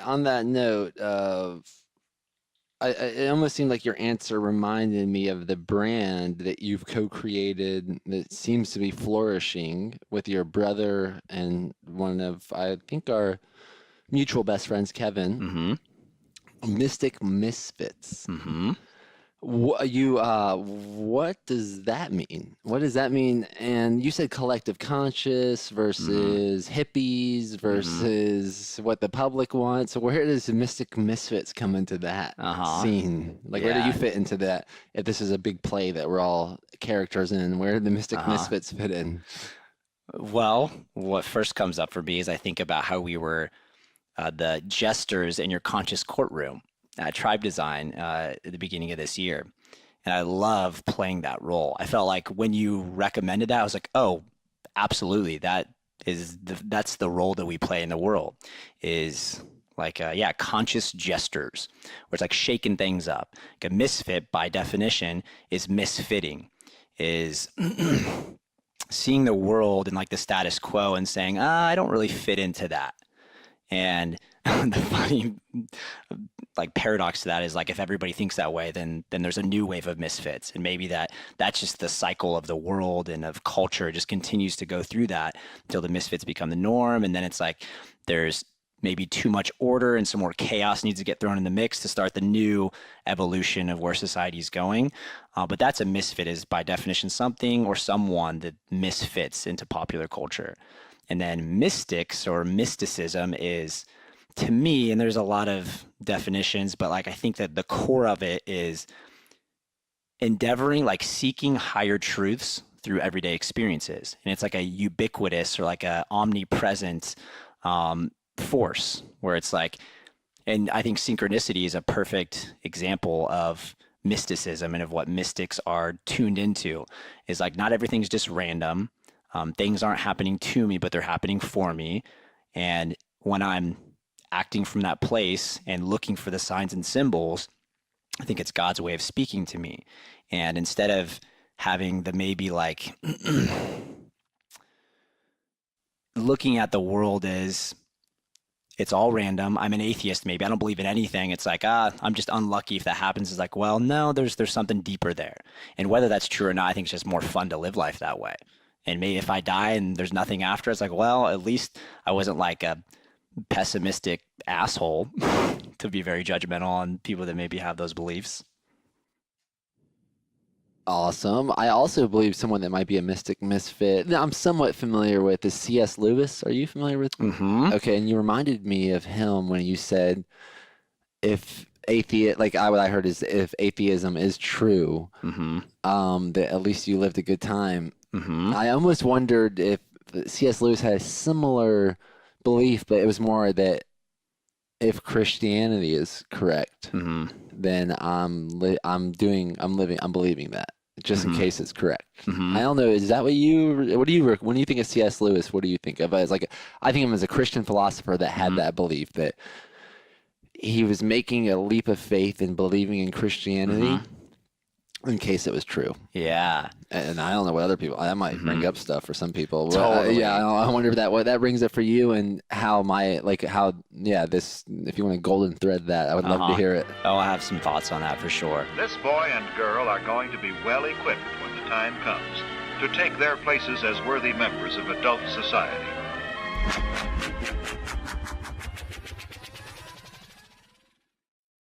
on that note of, it almost seemed like your answer reminded me of the brand that you've co-created that seems to be flourishing with your brother and one of, I think, our mutual best friends, Kevin, Mm-hmm. Mystic Misfits. Mm-hmm. What does that mean? What does that mean? And you said collective conscious Mm-hmm. versus hippies Mm-hmm. versus what the public wants. So where does Mystic Misfits come into that Uh-huh. scene? Like, where do you Yeah. fit into that? If this is a big play that we're all characters in, where do the Mystic Uh-huh. Misfits fit in? Well, what first comes up for me is I think about how we were the jesters in your conscious courtroom at Tribe Design at the beginning of this year. And I love playing that role. I felt like when you recommended that, I was like, oh, absolutely. That's the role that we play in the world is like, yeah, conscious gestures, where it's like shaking things up. Like a misfit, by definition, is misfitting, is seeing the world in like the status quo and saying, I don't really fit into that. And the funny like paradox to that is like if everybody thinks that way, then there's a new wave of misfits, and maybe that's just the cycle of the world and of culture. It just continues to go through that until the misfits become the norm, and then it's like there's maybe too much order and some more chaos needs to get thrown in the mix to start the new evolution of where society is going. But that's a misfit is by definition something or someone that misfits into popular culture. And then mystics or mysticism is, to me, and there's a lot of definitions, but like I think that the core of it is endeavoring, like seeking higher truths through everyday experiences. And it's like a ubiquitous or like a omnipresent force where it's like, and I think synchronicity is a perfect example of mysticism and of what mystics are tuned into is like not everything's just random. Things aren't happening to me, but they're happening for me. And when I'm acting from that place and looking for the signs and symbols, I think it's God's way of speaking to me. And instead of having the maybe like looking at the world as it's all random. I'm an atheist, maybe. I don't believe in anything. It's like, I'm just unlucky if that happens. It's like, well, no, there's something deeper there. And whether that's true or not, I think it's just more fun to live life that way. And maybe if I die and there's nothing after, it's like, well, at least I wasn't like a pessimistic asshole to be very judgmental on people that maybe have those beliefs. Awesome. I also believe someone that might be a mystic misfit. Now, I'm somewhat familiar with is C.S. Lewis. Are you familiar with? Mm-hmm. Okay, and you reminded me of him when you said if like what I heard is if atheism is true, Mm-hmm. that at least you lived a good time. Mm-hmm. I almost wondered if C.S. Lewis had a similar belief, but it was more that if Christianity is correct, Mm-hmm. then I'm living, I'm believing that just in Mm-hmm. case it's correct. Mm-hmm. I don't know. Is that when you think of C.S. Lewis, what do you think of as like, I think of him as a Christian philosopher that had Mm-hmm. that belief that he was making a leap of faith and believing in Christianity Mm-hmm. in case it was true. Yeah. And I don't know what other people, that might bring Mm-hmm. up stuff for some people. But, yeah, Totally. I wonder if what that brings up for you and how if you want to golden thread that, I would love to Uh-huh. hear it. Oh, I have some thoughts on that for sure. This boy and girl are going to be well equipped when the time comes to take their places as worthy members of adult society.